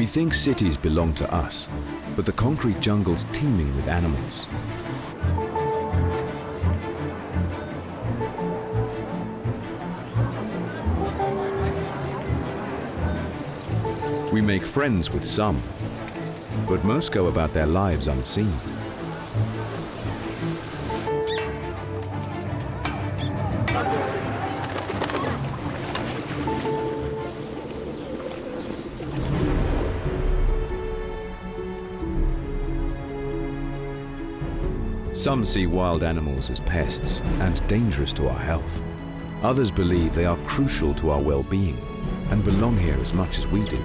We think cities belong to us, but the concrete jungle's teeming with animals. We make friends with some, but most go about their lives unseen. Some see wild animals as pests and dangerous to our health. Others believe they are crucial to our well-being and belong here as much as we do.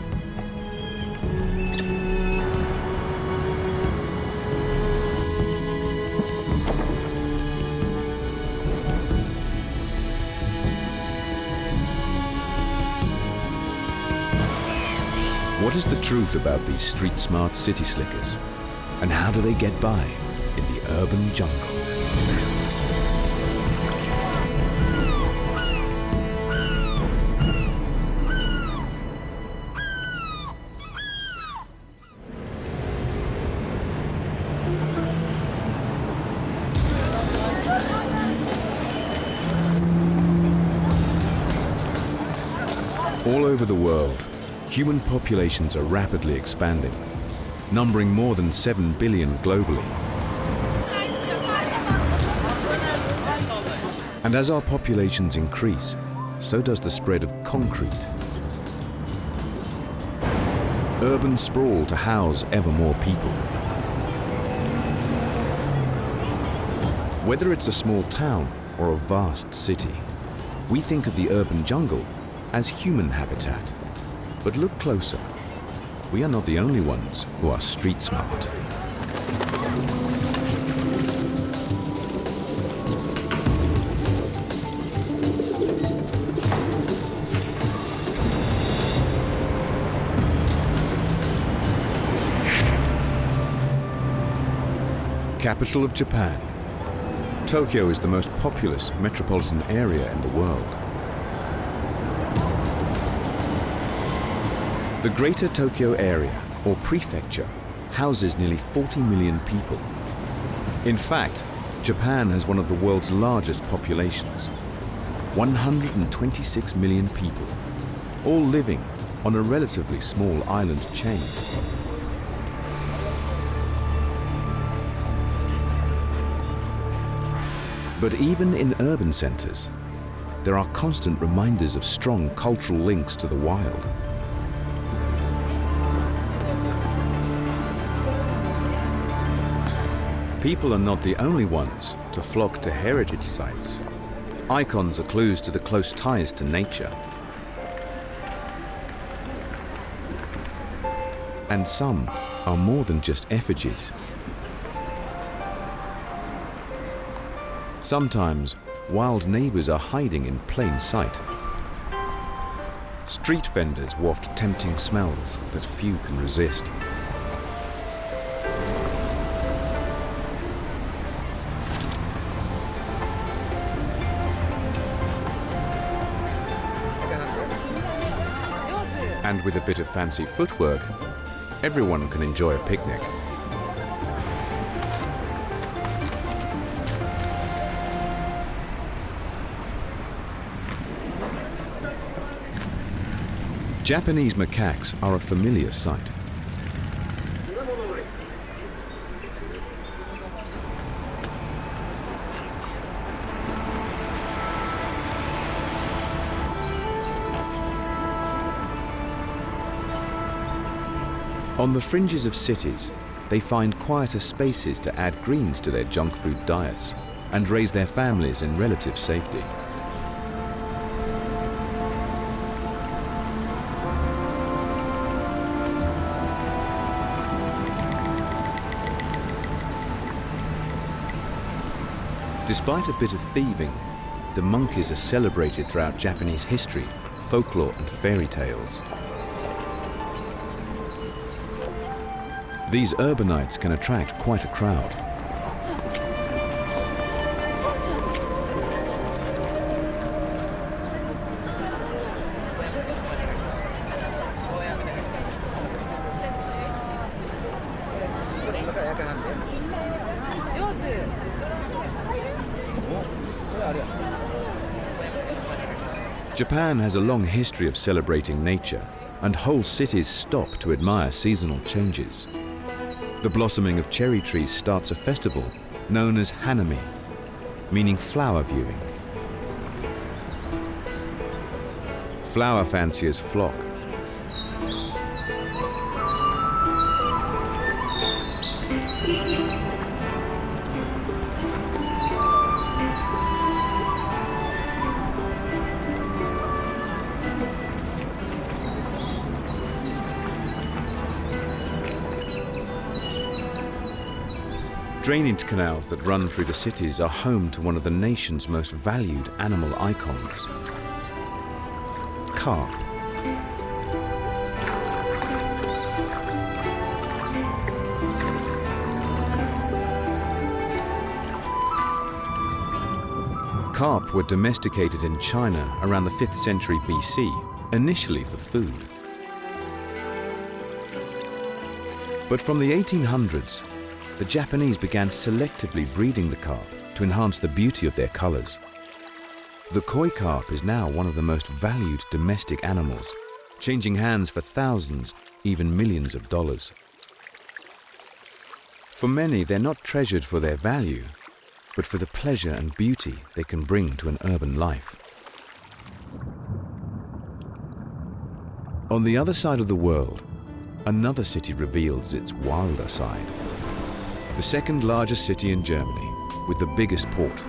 What is the truth about these street-smart city slickers? And how do they get by in the urban jungle? All over the world, human populations are rapidly expanding, numbering more than 7 billion globally. And as our populations increase, so does the spread of concrete. Urban sprawl to house ever more people. Whether it's a small town or a vast city, we think of the urban jungle as human habitat. But look closer. We are not the only ones who are street smart. Capital of Japan. Tokyo is the most populous metropolitan area in the world. The Greater Tokyo Area, or prefecture, houses nearly 40 million people. In fact, Japan has one of the world's largest populations, 126 million people, all living on a relatively small island chain. But even in urban centers, there are constant reminders of strong cultural links to the wild. People are not the only ones to flock to heritage sites. Icons are clues to the close ties to nature. And some are more than just effigies. Sometimes, wild neighbors are hiding in plain sight. Street vendors waft tempting smells that few can resist. And with a bit of fancy footwork, everyone can enjoy a picnic. Japanese macaques are a familiar sight. On the fringes of cities, they find quieter spaces to add greens to their junk food diets and raise their families in relative safety. Despite a bit of thieving, the monkeys are celebrated throughout Japanese history, folklore and fairy tales. These urbanites can attract quite a crowd. Japan has a long history of celebrating nature, and whole cities stop to admire seasonal changes. The blossoming of cherry trees starts a festival known as Hanami, meaning flower viewing. Flower fanciers flock. Drainage canals that run through the cities are home to one of the nation's most valued animal icons, carp. Carp were domesticated in China around the 5th century BC, initially for food. But from the 1800s, the Japanese began selectively breeding the carp to enhance the beauty of their colors. The koi carp is now one of the most valued domestic animals, changing hands for thousands, even millions of dollars. For many, they're not treasured for their value, but for the pleasure and beauty they can bring to an urban life. On the other side of the world, another city reveals its wilder side. The second largest city in Germany, with the biggest port,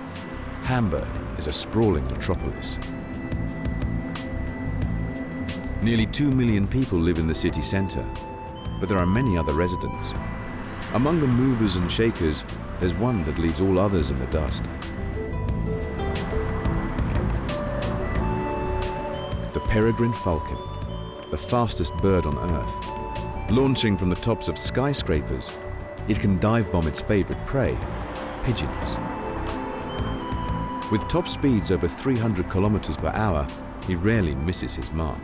Hamburg is a sprawling metropolis. Nearly 2 million people live in the city centre, but there are many other residents. Among the movers and shakers, there's one that leaves all others in the dust. The peregrine falcon, the fastest bird on Earth. Launching from the tops of skyscrapers, it can dive bomb its favorite prey, pigeons. With top speeds over 300 kilometers per hour, he rarely misses his mark.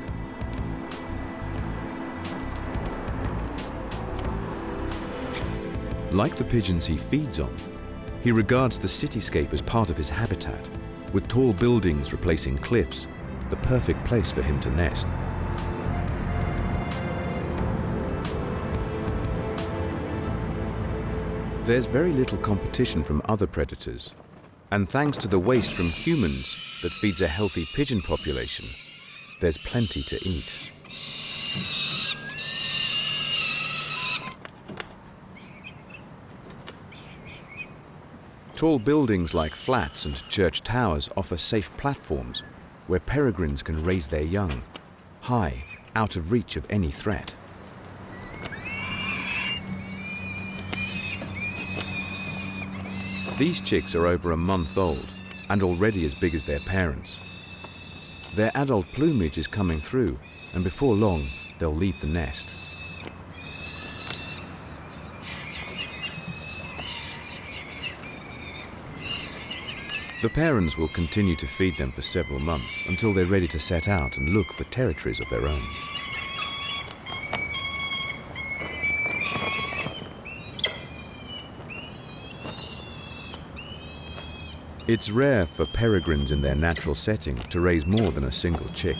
Like the pigeons he feeds on, he regards the cityscape as part of his habitat, with tall buildings replacing cliffs, the perfect place for him to nest. There's very little competition from other predators, and thanks to the waste from humans that feeds a healthy pigeon population, there's plenty to eat. Tall buildings like flats and church towers offer safe platforms where peregrines can raise their young, high, out of reach of any threat. These chicks are over a month old and already as big as their parents. Their adult plumage is coming through, and before long, they'll leave the nest. The parents will continue to feed them for several months until they're ready to set out and look for territories of their own. It's rare for peregrines in their natural setting to raise more than a single chick.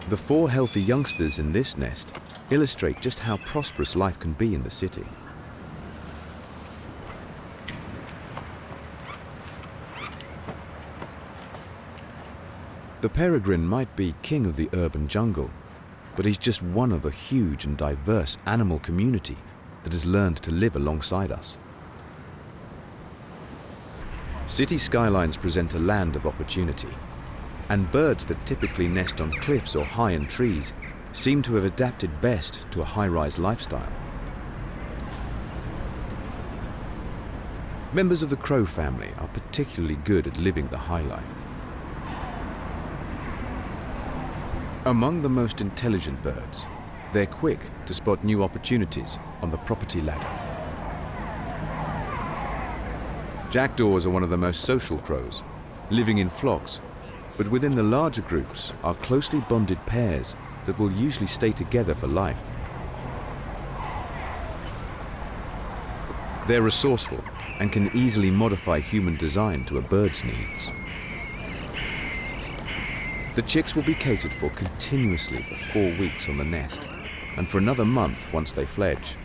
The 4 healthy youngsters in this nest illustrate just how prosperous life can be in the city. The peregrine might be king of the urban jungle, but he's just one of a huge and diverse animal community that has learned to live alongside us. City skylines present a land of opportunity, and birds that typically nest on cliffs or high in trees seem to have adapted best to a high-rise lifestyle. Members of the crow family are particularly good at living the high life. Among the most intelligent birds, they're quick to spot new opportunities on the property ladder. Jackdaws are one of the most social crows, living in flocks, but within the larger groups are closely bonded pairs that will usually stay together for life. They're resourceful and can easily modify human design to a bird's needs. The chicks will be catered for continuously for 4 weeks on the nest, and for another month once they fledge.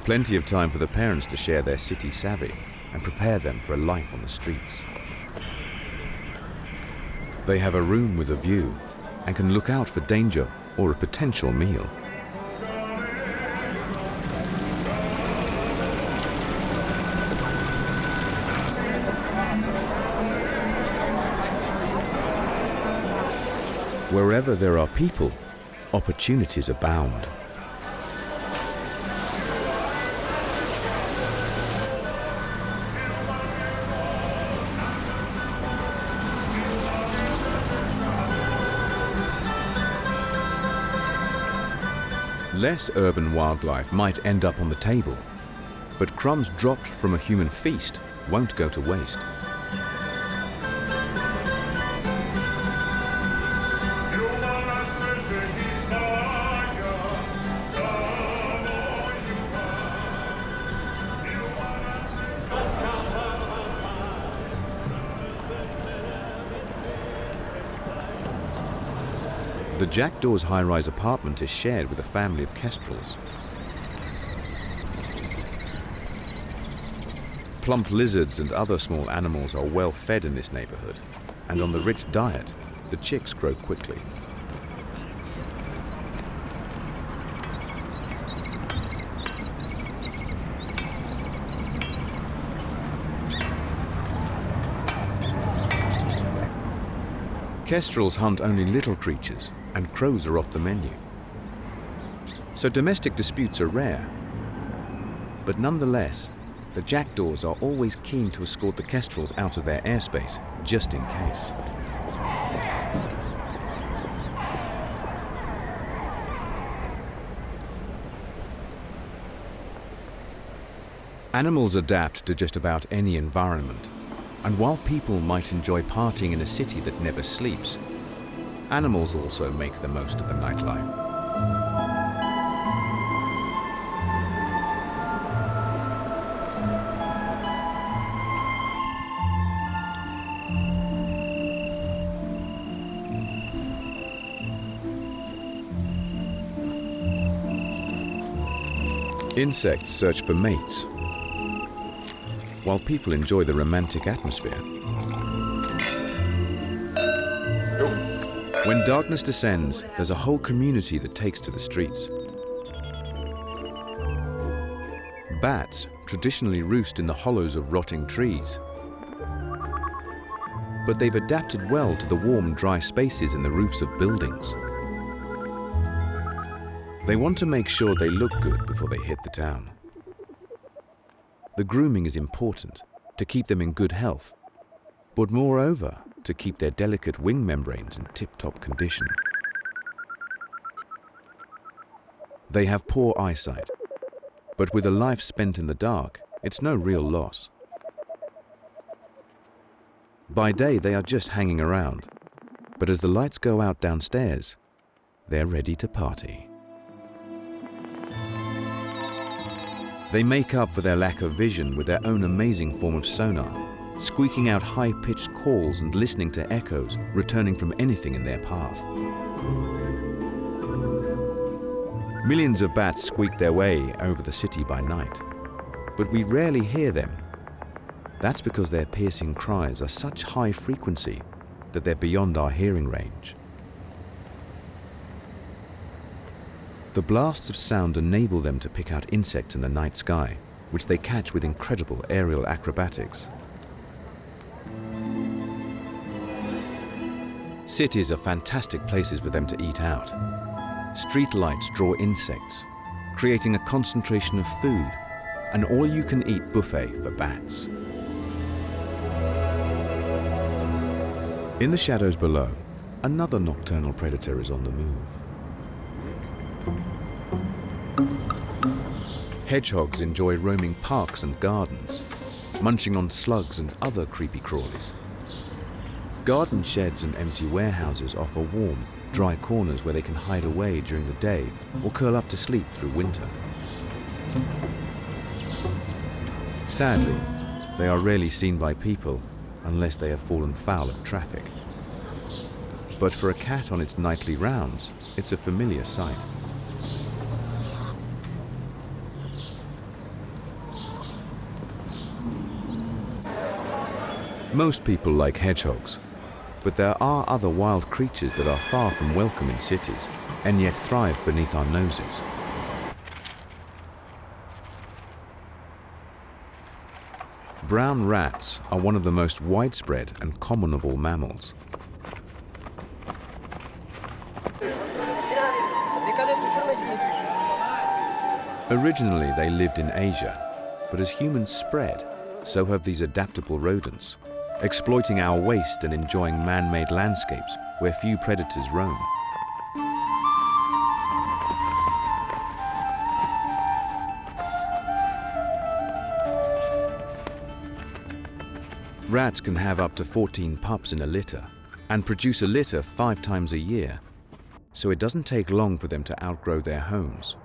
Plenty of time for the parents to share their city savvy and prepare them for a life on the streets. They have a room with a view and can look out for danger or a potential meal. Wherever there are people, opportunities abound. Less urban wildlife might end up on the table, but crumbs dropped from a human feast won't go to waste. The jackdaw's high-rise apartment is shared with a family of kestrels. Plump lizards and other small animals are well fed in this neighborhood, and on the rich diet, the chicks grow quickly. Kestrels hunt only little creatures, and crows are off the menu. So domestic disputes are rare. But nonetheless, the jackdaws are always keen to escort the kestrels out of their airspace, just in case. Animals adapt to just about any environment. And while people might enjoy partying in a city that never sleeps, animals also make the most of the nightlife. Insects search for mates, while people enjoy the romantic atmosphere. When darkness descends, there's a whole community that takes to the streets. Bats traditionally roost in the hollows of rotting trees, but they've adapted well to the warm, dry spaces in the roofs of buildings. They want to make sure they look good before they hit the town. The grooming is important to keep them in good health, but moreover, to keep their delicate wing membranes in tip-top condition. They have poor eyesight, but with a life spent in the dark, it's no real loss. By day, they are just hanging around, but as the lights go out downstairs, they're ready to party. They make up for their lack of vision with their own amazing form of sonar, squeaking out high-pitched calls and listening to echoes returning from anything in their path. Millions of bats squeak their way over the city by night, but we rarely hear them. That's because their piercing cries are such high frequency that they're beyond our hearing range. The blasts of sound enable them to pick out insects in the night sky, which they catch with incredible aerial acrobatics. Cities are fantastic places for them to eat out. Streetlights draw insects, creating a concentration of food, an all-you-can-eat buffet for bats. In the shadows below, another nocturnal predator is on the move. Hedgehogs enjoy roaming parks and gardens, munching on slugs and other creepy crawlies. garden sheds and empty warehouses offer warm, dry corners where they can hide away during the day or curl up to sleep through winter. Sadly, they are rarely seen by people unless they have fallen foul of traffic. But for a cat on its nightly rounds, it's a familiar sight. Most people like hedgehogs, but there are other wild creatures that are far from welcome in cities and yet thrive beneath our noses. Brown rats are one of the most widespread and common of all mammals. Originally they lived in Asia, but as humans spread, so have these adaptable rodents, exploiting our waste and enjoying man-made landscapes where few predators roam. Rats can have up to 14 pups in a litter and produce a litter 5 times a year, so it doesn't take long for them to outgrow their homes.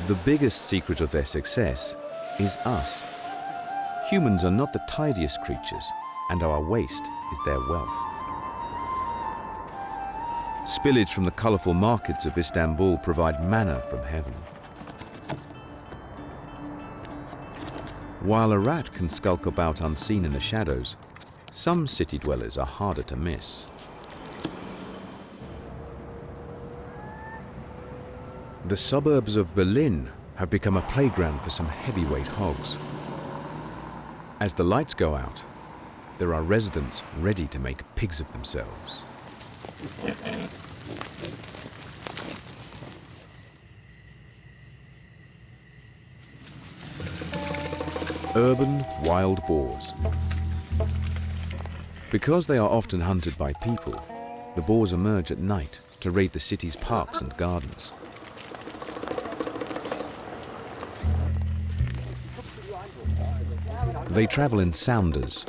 The biggest secret of their success is us. Humans are not the tidiest creatures, and our waste is their wealth. Spillage from the colourful markets of Istanbul provide manna from heaven. While a rat can skulk about unseen in the shadows, some city dwellers are harder to miss. The suburbs of Berlin have become a playground for some heavyweight hogs. As the lights go out, there are residents ready to make pigs of themselves. Urban wild boars. Because they are often hunted by people, the boars emerge at night to raid the city's parks and gardens. They travel in sounders,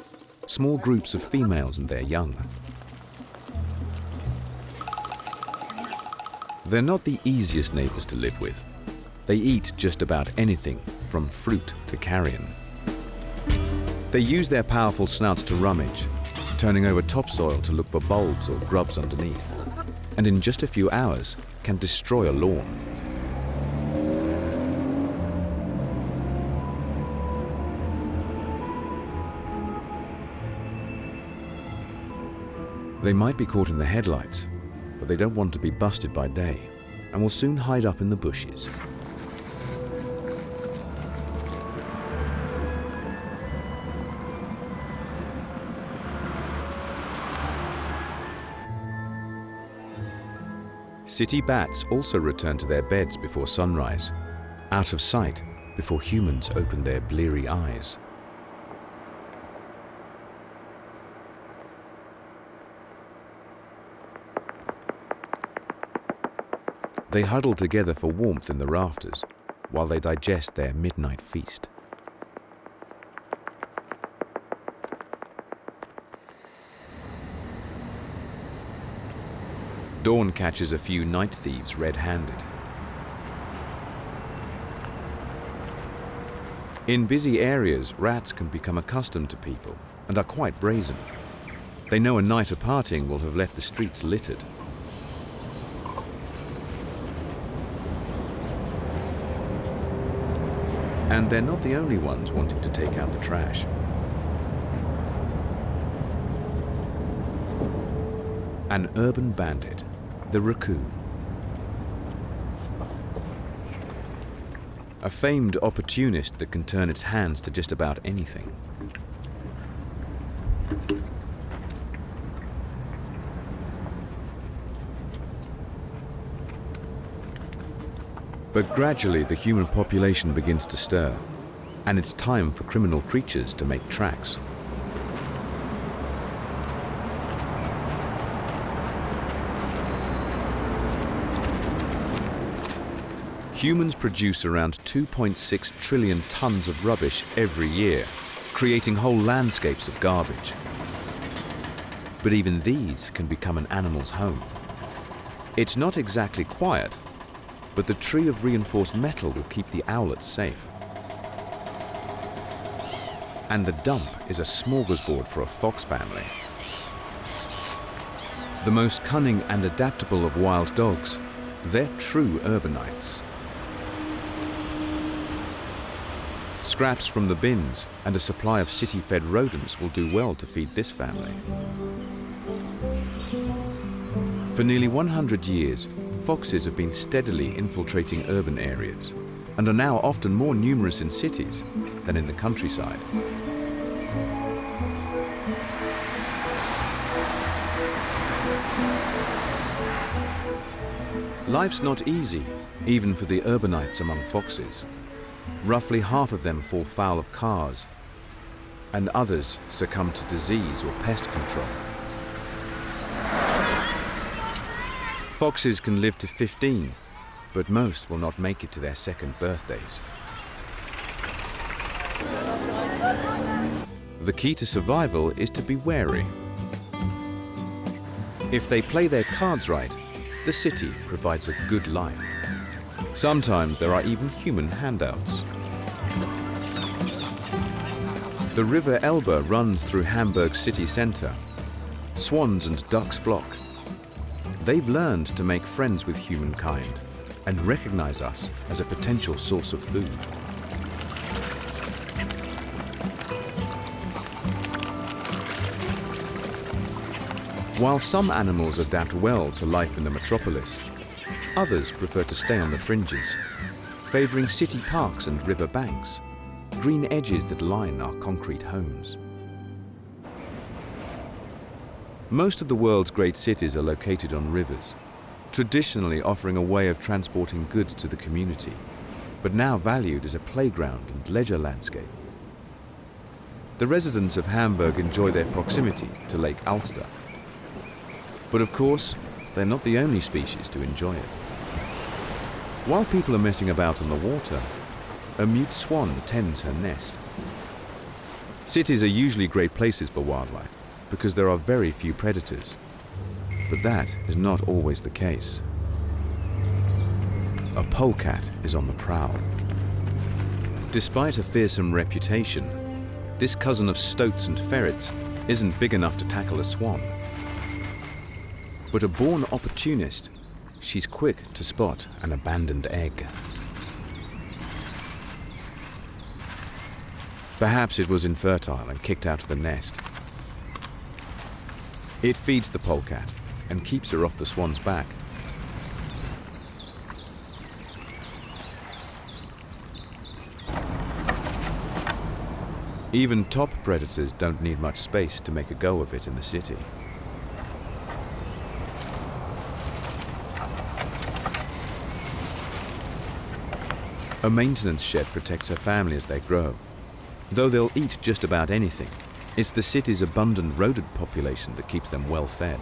small groups of females and their young. They're not the easiest neighbors to live with. They eat just about anything, from fruit to carrion. They use their powerful snouts to rummage, turning over topsoil to look for bulbs or grubs underneath, and in just a few hours can destroy a lawn. They might be caught in the headlights, but they don't want to be busted by day and will soon hide up in the bushes. City bats also return to their beds before sunrise, out of sight before humans open their bleary eyes. They huddle together for warmth in the rafters while they digest their midnight feast. Dawn catches a few night thieves red-handed. In busy areas, rats can become accustomed to people and are quite brazen. They know a night of partying will have left the streets littered. And they're not the only ones wanting to take out the trash. An urban bandit, the raccoon. A famed opportunist that can turn its hands to just about anything. But gradually the human population begins to stir, and it's time for criminal creatures to make tracks. Humans produce around 2.6 trillion tons of rubbish every year, creating whole landscapes of garbage. But even these can become an animal's home. It's not exactly quiet, but the tree of reinforced metal will keep the owlets safe. And the dump is a smorgasbord for a fox family. The most cunning and adaptable of wild dogs, they're true urbanites. Scraps from the bins and a supply of city-fed rodents will do well to feed this family. For nearly 100 years, foxes have been steadily infiltrating urban areas and are now often more numerous in cities than in the countryside. Life's not easy, even for the urbanites among foxes. Roughly half of them fall foul of cars, and others succumb to disease or pest control. Foxes can live to 15, but most will not make it to their second birthdays. The key to survival is to be wary. If they play their cards right, the city provides a good life. Sometimes there are even human handouts. The river Elbe runs through Hamburg's city centre. Swans and ducks flock. They've learned to make friends with humankind and recognize us as a potential source of food. While some animals adapt well to life in the metropolis, others prefer to stay on the fringes, favouring city parks and river banks, green edges that line our concrete homes. Most of the world's great cities are located on rivers, traditionally offering a way of transporting goods to the community, but now valued as a playground and leisure landscape. The residents of Hamburg enjoy their proximity to Lake Alster. But of course, they're not the only species to enjoy it. While people are messing about on the water, a mute swan tends her nest. Cities are usually great places for wildlife because there are very few predators. But that is not always the case. A polecat is on the prowl. Despite a fearsome reputation, this cousin of stoats and ferrets isn't big enough to tackle a swan. But a born opportunist, she's quick to spot an abandoned egg. Perhaps it was infertile and kicked out of the nest. It feeds the polecat and keeps her off the swan's back. Even top predators don't need much space to make a go of it in the city. A maintenance shed protects her family as they grow. Though they'll eat just about anything, it's the city's abundant rodent population that keeps them well fed.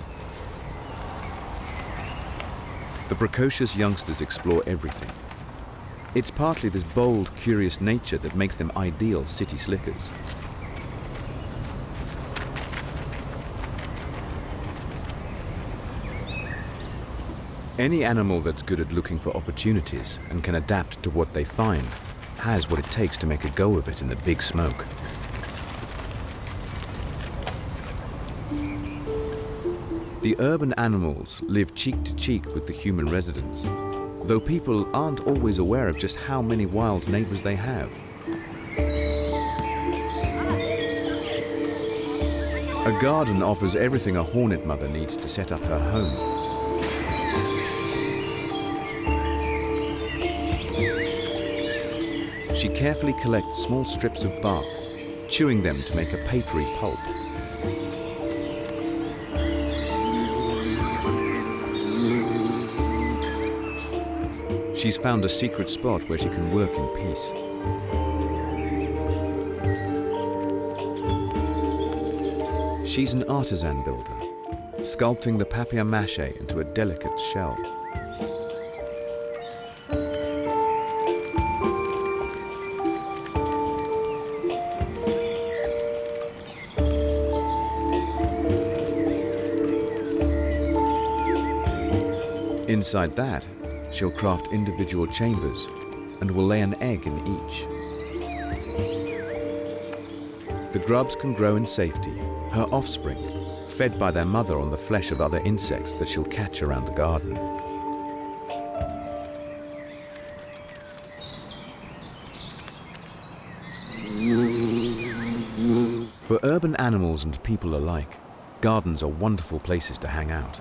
The precocious youngsters explore everything. It's partly this bold, curious nature that makes them ideal city slickers. Any animal that's good at looking for opportunities and can adapt to what they find has what it takes to make a go of it in the big smoke. The urban animals live cheek to cheek with the human residents, though people aren't always aware of just how many wild neighbors they have. A garden offers everything a hornet mother needs to set up her home. She carefully collects small strips of bark, chewing them to make a papery pulp. She's found a secret spot where she can work in peace. She's an artisan builder, sculpting the papier-mâché into a delicate shell. Inside that, she'll craft individual chambers and will lay an egg in each. The grubs can grow in safety, her offspring, fed by their mother on the flesh of other insects that she'll catch around the garden. For urban animals and people alike, gardens are wonderful places to hang out.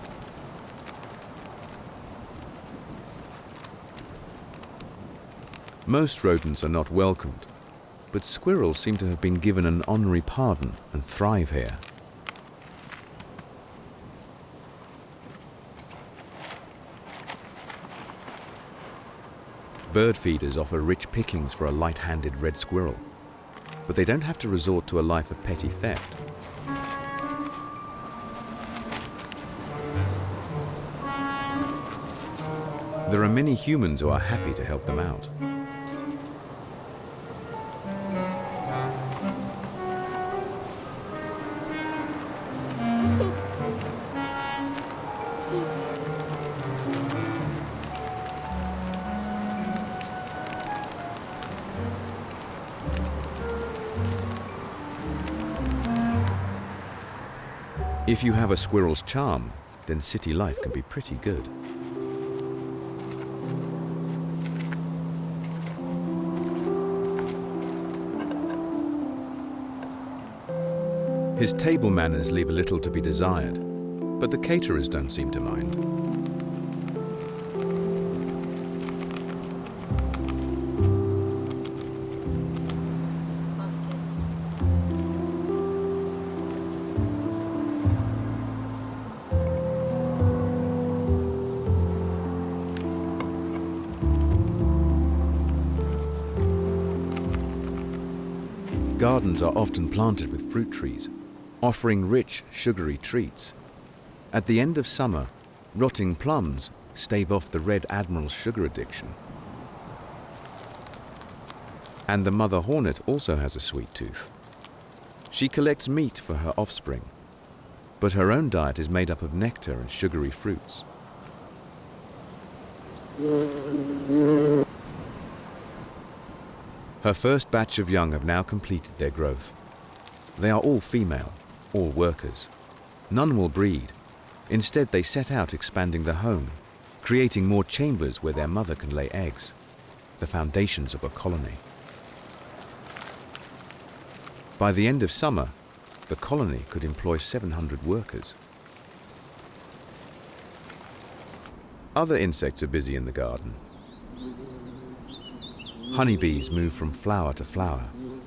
Most rodents are not welcomed, but squirrels seem to have been given an honorary pardon and thrive here. Bird feeders offer rich pickings for a light-handed red squirrel, but they don't have to resort to a life of petty theft. There are many humans who are happy to help them out. If you have a squirrel's charm, then city life can be pretty good. His table manners leave a little to be desired, but the caterers don't seem to mind. Gardens are often planted with fruit trees, offering rich, sugary treats. At the end of summer, rotting plums stave off the red admiral's sugar addiction. And the mother hornet also has a sweet tooth. She collects meat for her offspring, but her own diet is made up of nectar and sugary fruits. Her first batch of young have now completed their growth. They are all female, all workers. None will breed. Instead, they set out expanding the home, creating more chambers where their mother can lay eggs, the foundations of a colony. By the end of summer, the colony could employ 700 workers. Other insects are busy in the garden. Honeybees move from flower to flower,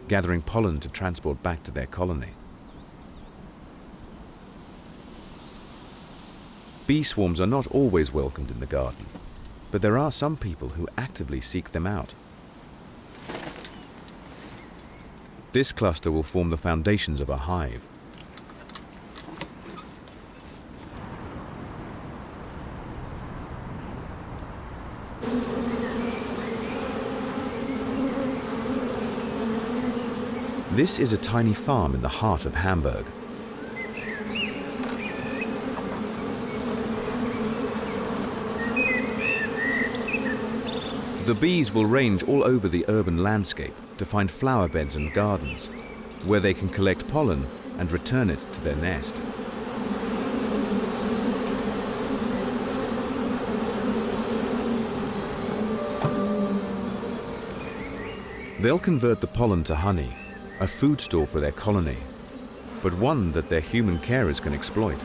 gathering pollen to transport back to their colony. Bee swarms are not always welcomed in the garden, but there are some people who actively seek them out. This cluster will form the foundations of a hive. This is a tiny farm in the heart of Hamburg. The bees will range all over the urban landscape to find flower beds and gardens, where they can collect pollen and return it to their nest. They'll convert the pollen to honey, a food store for their colony, but one that their human carers can exploit.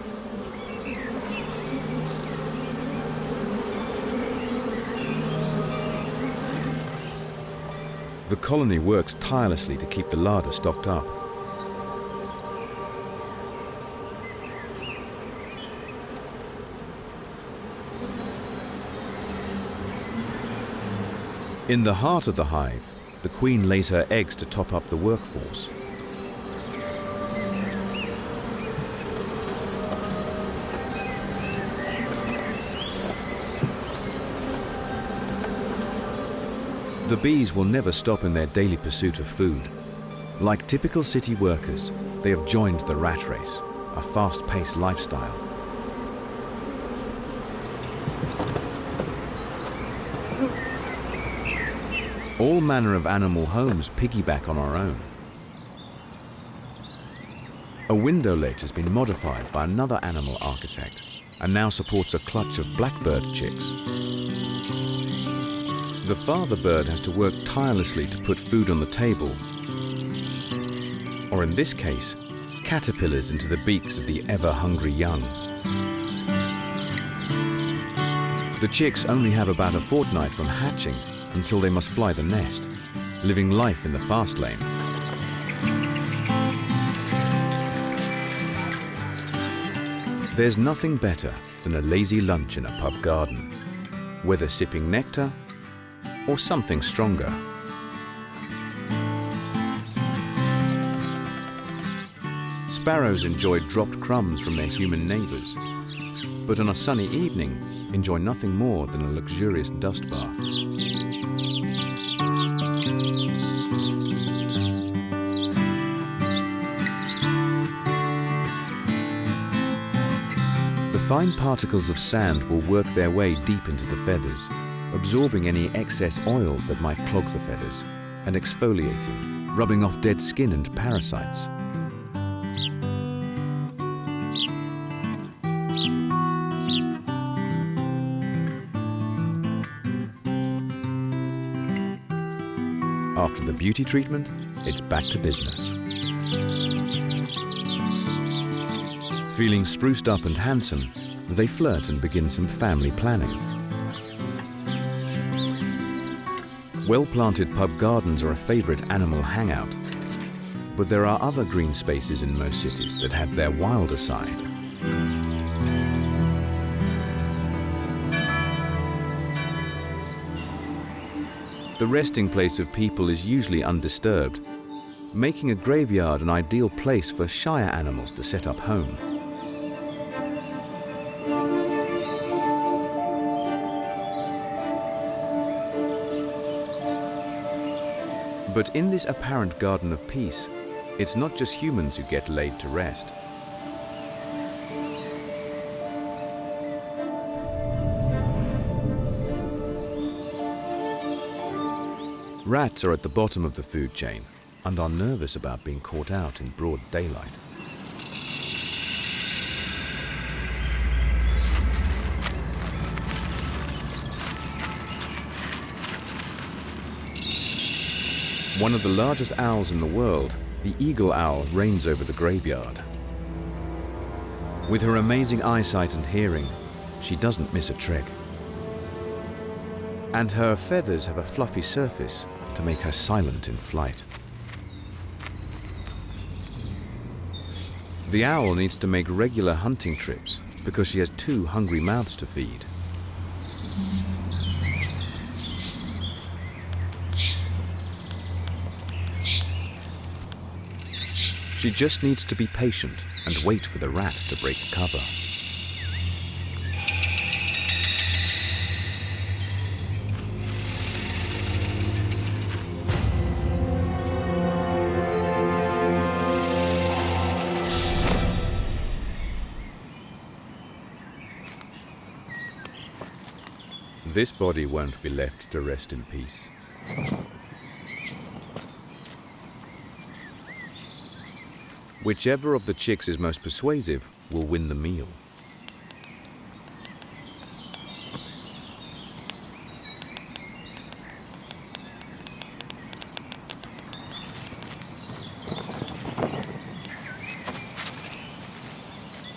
The colony works tirelessly to keep the larder stocked up. In the heart of the hive, the queen lays her eggs to top up the workforce. The bees will never stop in their daily pursuit of food. Like typical city workers, they have joined the rat race, a fast-paced lifestyle. All manner of animal homes piggyback on our own. A window ledge has been modified by another animal architect and now supports a clutch of blackbird chicks. The father bird has to work tirelessly to put food on the table, or in this case, caterpillars into the beaks of the ever-hungry young. The chicks only have about a fortnight from hatching until they must fly the nest, living life in the fast lane. There's nothing better than a lazy lunch in a pub garden, whether sipping nectar or something stronger. Sparrows enjoy dropped crumbs from their human neighbors, but on a sunny evening enjoy nothing more than a luxurious dust bath. The fine particles of sand will work their way deep into the feathers, absorbing any excess oils that might clog the feathers, and exfoliating, rubbing off dead skin and parasites. After the beauty treatment, it's back to business. Feeling spruced up and handsome, they flirt and begin some family planning. Well-planted pub gardens are a favorite animal hangout, but there are other green spaces in most cities that have their wilder side. The resting place of people is usually undisturbed, making a graveyard an ideal place for shyer animals to set up home. But in this apparent garden of peace, it's not just humans who get laid to rest. Rats are at the bottom of the food chain and are nervous about being caught out in broad daylight. One of the largest owls in the world, the eagle owl reigns over the graveyard. With her amazing eyesight and hearing, she doesn't miss a trick. And her feathers have a fluffy surface to make her silent in flight. The owl needs to make regular hunting trips because she has 2 hungry mouths to feed. She just needs to be patient and wait for the rat to break cover. This body won't be left to rest in peace. Whichever of the chicks is most persuasive will win the meal.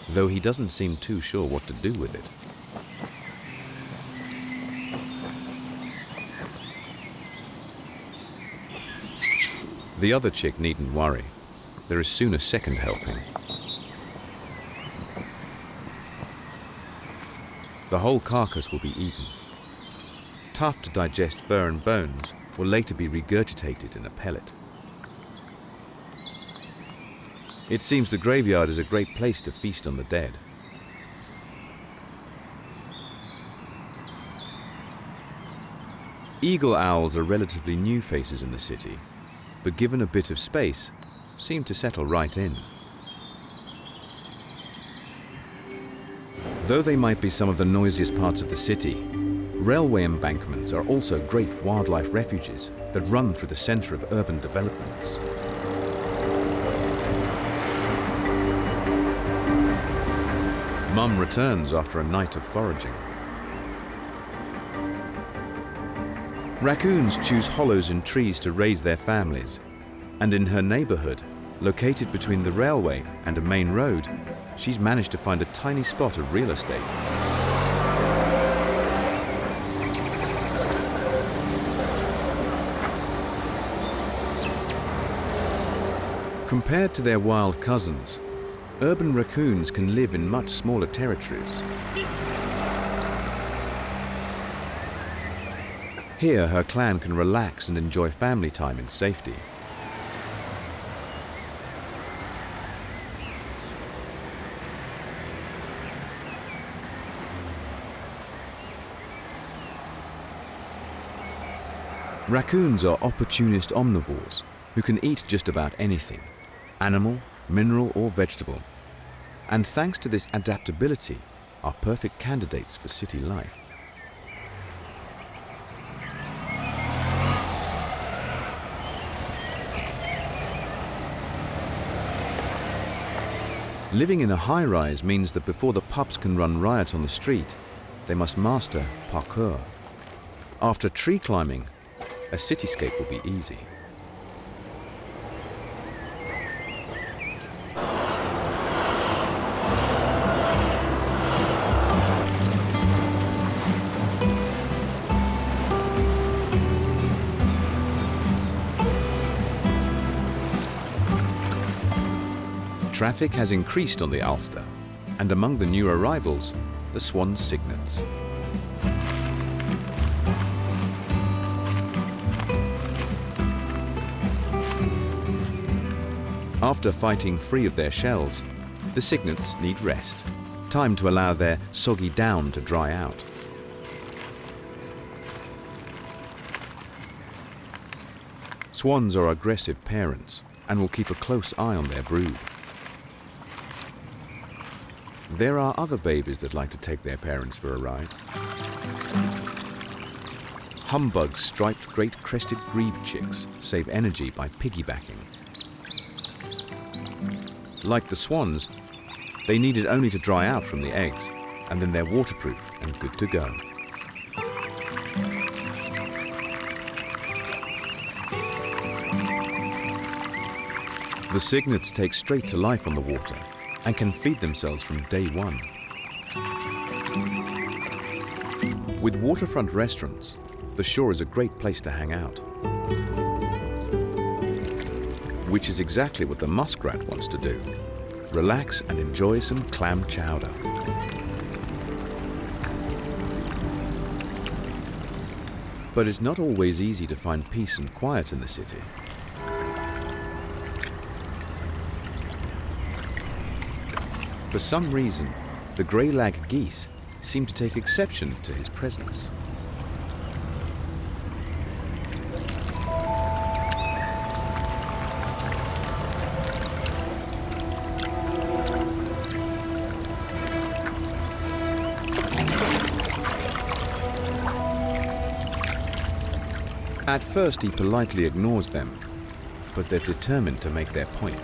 Though he doesn't seem too sure what to do with it. The other chick needn't worry. There is soon a second helping. The whole carcass will be eaten. Tough to digest fur and bones will later be regurgitated in a pellet. It seems the graveyard is a great place to feast on the dead. Eagle owls are relatively new faces in the city, but given a bit of space, seem to settle right in. Though they might be some of the noisiest parts of the city, Railway embankments are also great wildlife refuges that run through the centre of urban developments. Mum returns after a night of foraging. Raccoons choose hollows in trees to raise their families, and in her neighbourhood, located between the railway and a main road, she's managed to find a tiny spot of real estate. Compared to their wild cousins, urban raccoons can live in much smaller territories. Here, her clan can relax and enjoy family time in safety. Raccoons are opportunist omnivores who can eat just about anything, animal, mineral or vegetable, and thanks to this adaptability, are perfect candidates for city life. Living in a high-rise means that before the pups can run riot on the street, they must master parkour. After tree climbing, a cityscape will be easy. Traffic has increased on the Ulster, and among the new arrivals, the swan cygnets. After fighting free of their shells, the cygnets need rest, time to allow their soggy down to dry out. Swans are aggressive parents and will keep a close eye on their brood. There are other babies that like to take their parents for a ride. Humbugs striped great crested grebe chicks save energy by piggybacking. Like the swans, they need it only to dry out from the eggs, and then they're waterproof and good to go. The cygnets take straight to life on the water and can feed themselves from day one. With waterfront restaurants, the shore is a great place to hang out. Which is exactly what the muskrat wants to do. Relax and enjoy some clam chowder. But it's not always easy to find peace and quiet in the city. For some reason, the grey-lag geese seem to take exception to his presence. At first, he politely ignores them, but they're determined to make their point.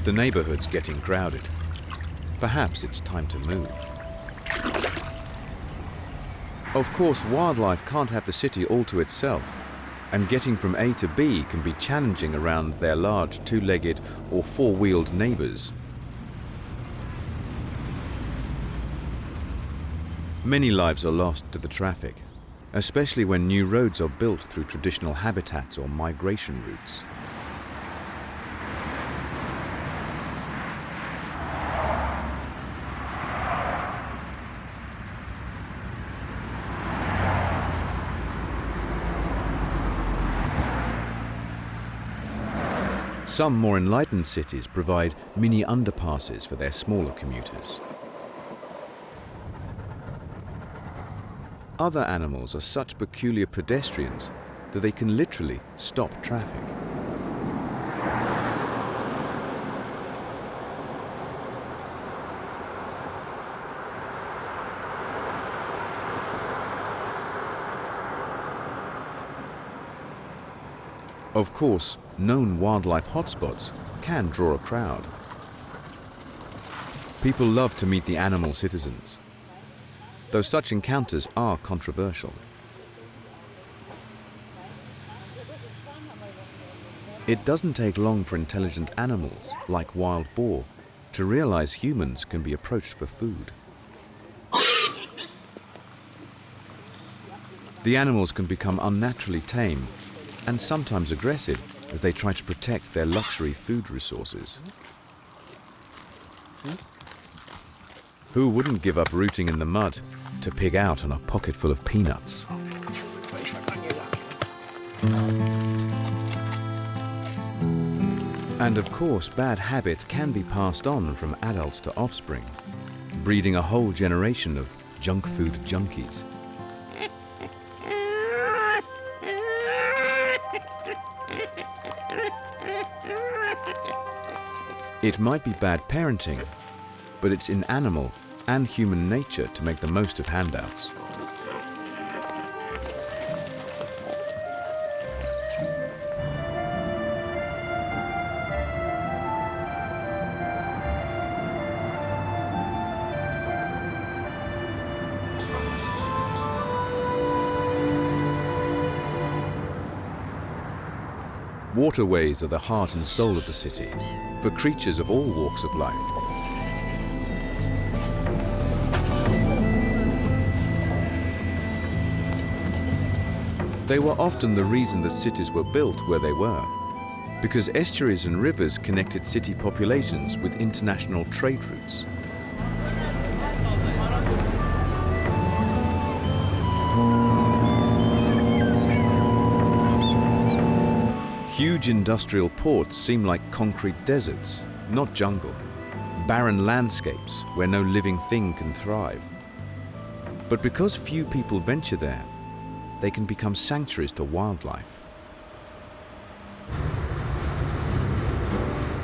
The neighborhood's getting crowded. Perhaps it's time to move. Of course, wildlife can't have the city all to itself, and getting from A to B can be challenging around their large two-legged or four-wheeled neighbors. Many lives are lost to the traffic, especially when new roads are built through traditional habitats or migration routes. Some more enlightened cities provide mini underpasses for their smaller commuters. Other animals are such peculiar pedestrians that they can literally stop traffic. Of course, known wildlife hotspots can draw a crowd. People love to meet the animal citizens, though such encounters are controversial. It doesn't take long for intelligent animals, like wild boar, to realize humans can be approached for food. The animals can become unnaturally tame and sometimes aggressive as they try to protect their luxury food resources. Who wouldn't give up rooting in the mud to pig out on a pocketful of peanuts? And of course, bad habits can be passed on from adults to offspring, breeding a whole generation of junk food junkies. It might be bad parenting, but it's in animal and human nature to make the most of handouts. Waterways are the heart and soul of the city, for creatures of all walks of life. They were often the reason that cities were built where they were, because estuaries and rivers connected city populations with international trade routes. Huge industrial ports seem like concrete deserts, not jungle, barren landscapes where no living thing can thrive. But because few people venture there, they can become sanctuaries to wildlife.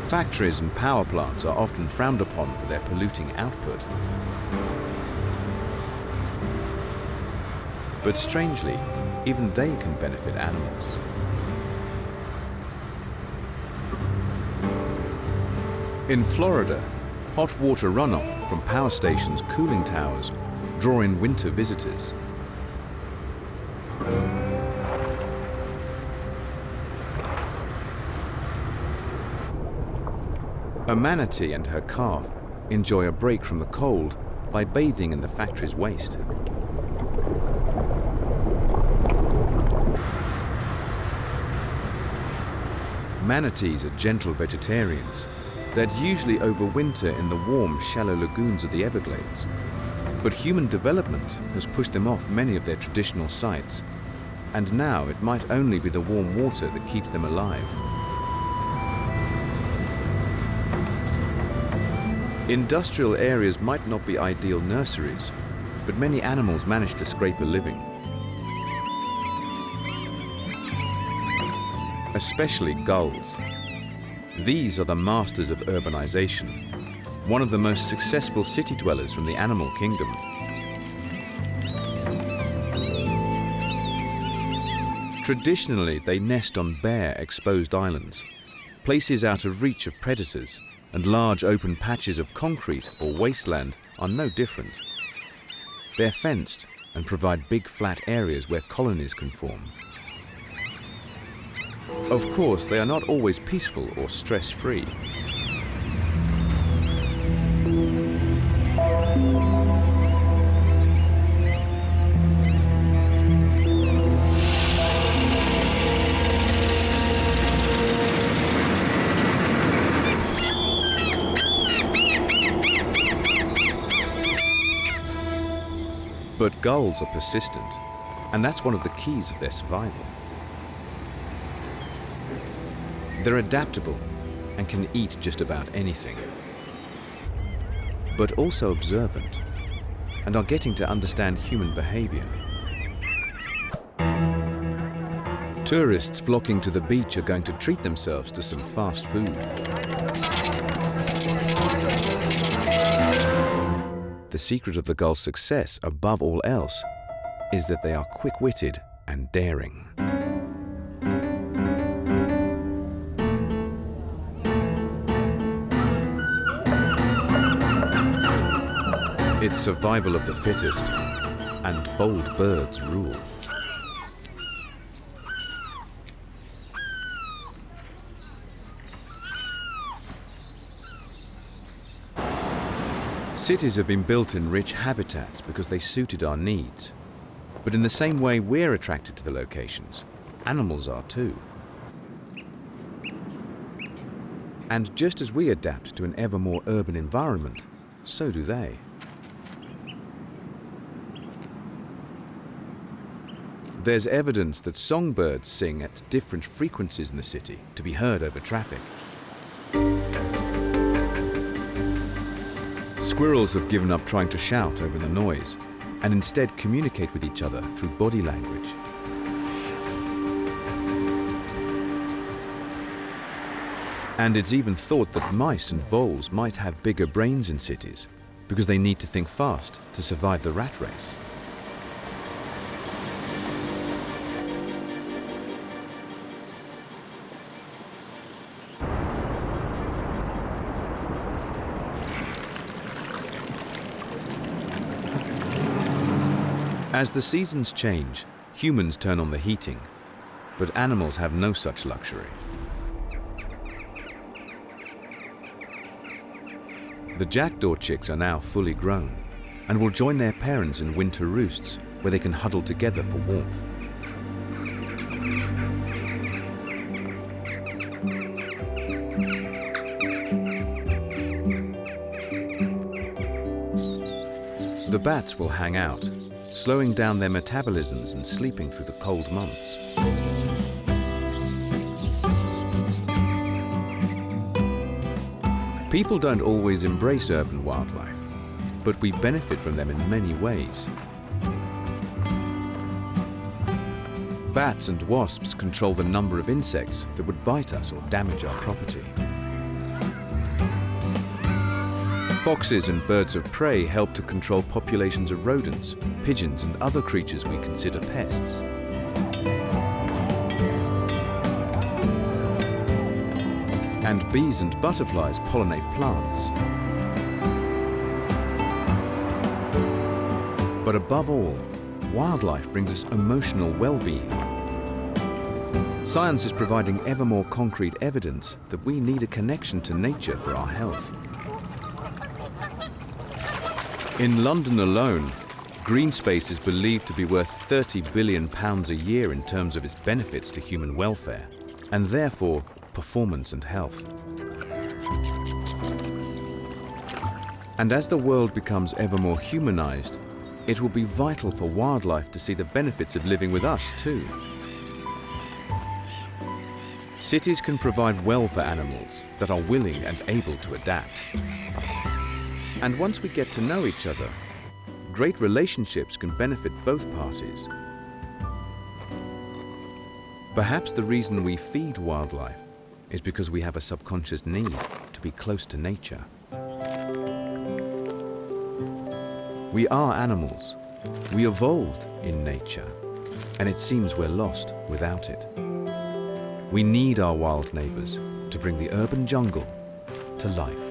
Factories and power plants are often frowned upon for their polluting output. But strangely, even they can benefit animals. In Florida, hot water runoff from power stations' cooling towers draw in winter visitors. A manatee and her calf enjoy a break from the cold by bathing in the factory's waste. Manatees are gentle vegetarians that usually overwinter in the warm, shallow lagoons of the Everglades. But human development has pushed them off many of their traditional sites, and now it might only be the warm water that keeps them alive. Industrial areas might not be ideal nurseries, but many animals manage to scrape a living. Especially gulls. These are the masters of urbanization, one of the most successful city dwellers from the animal kingdom. Traditionally, they nest on bare, exposed islands, places out of reach of predators, and large open patches of concrete or wasteland are no different. They're fenced and provide big flat areas where colonies can form. Of course, they are not always peaceful or stress-free. But gulls are persistent, and that's one of the keys of their survival. They're adaptable and can eat just about anything, but also observant and are getting to understand human behavior. Tourists flocking to the beach are going to treat themselves to some fast food. The secret of the gulls' success, above all else, is that they are quick-witted and daring. It's survival of the fittest, and bold birds rule. Cities have been built in rich habitats because they suited our needs. But in the same way we're attracted to the locations, animals are too. And just as we adapt to an ever more urban environment, so do they. There's evidence that songbirds sing at different frequencies in the city to be heard over traffic. Squirrels have given up trying to shout over the noise and instead communicate with each other through body language. And it's even thought that mice and voles might have bigger brains in cities because they need to think fast to survive the rat race. As the seasons change, humans turn on the heating, but animals have no such luxury. The jackdaw chicks are now fully grown and will join their parents in winter roosts where they can huddle together for warmth. The bats will hang out, slowing down their metabolisms and sleeping through the cold months. People don't always embrace urban wildlife, but we benefit from them in many ways. Bats and wasps control the number of insects that would bite us or damage our property. Foxes and birds of prey help to control populations of rodents, pigeons and other creatures we consider pests. And bees and butterflies pollinate plants. But above all, wildlife brings us emotional well-being. Science is providing ever more concrete evidence that we need a connection to nature for our health. In London alone, green space is believed to be worth £30 billion a year in terms of its benefits to human welfare, and therefore performance and health. And as the world becomes ever more humanized, it will be vital for wildlife to see the benefits of living with us too. Cities can provide well for animals that are willing and able to adapt. And once we get to know each other, great relationships can benefit both parties. Perhaps the reason we feed wildlife is because we have a subconscious need to be close to nature. We are animals. We evolved in nature, and it seems we're lost without it. We need our wild neighbors to bring the urban jungle to life.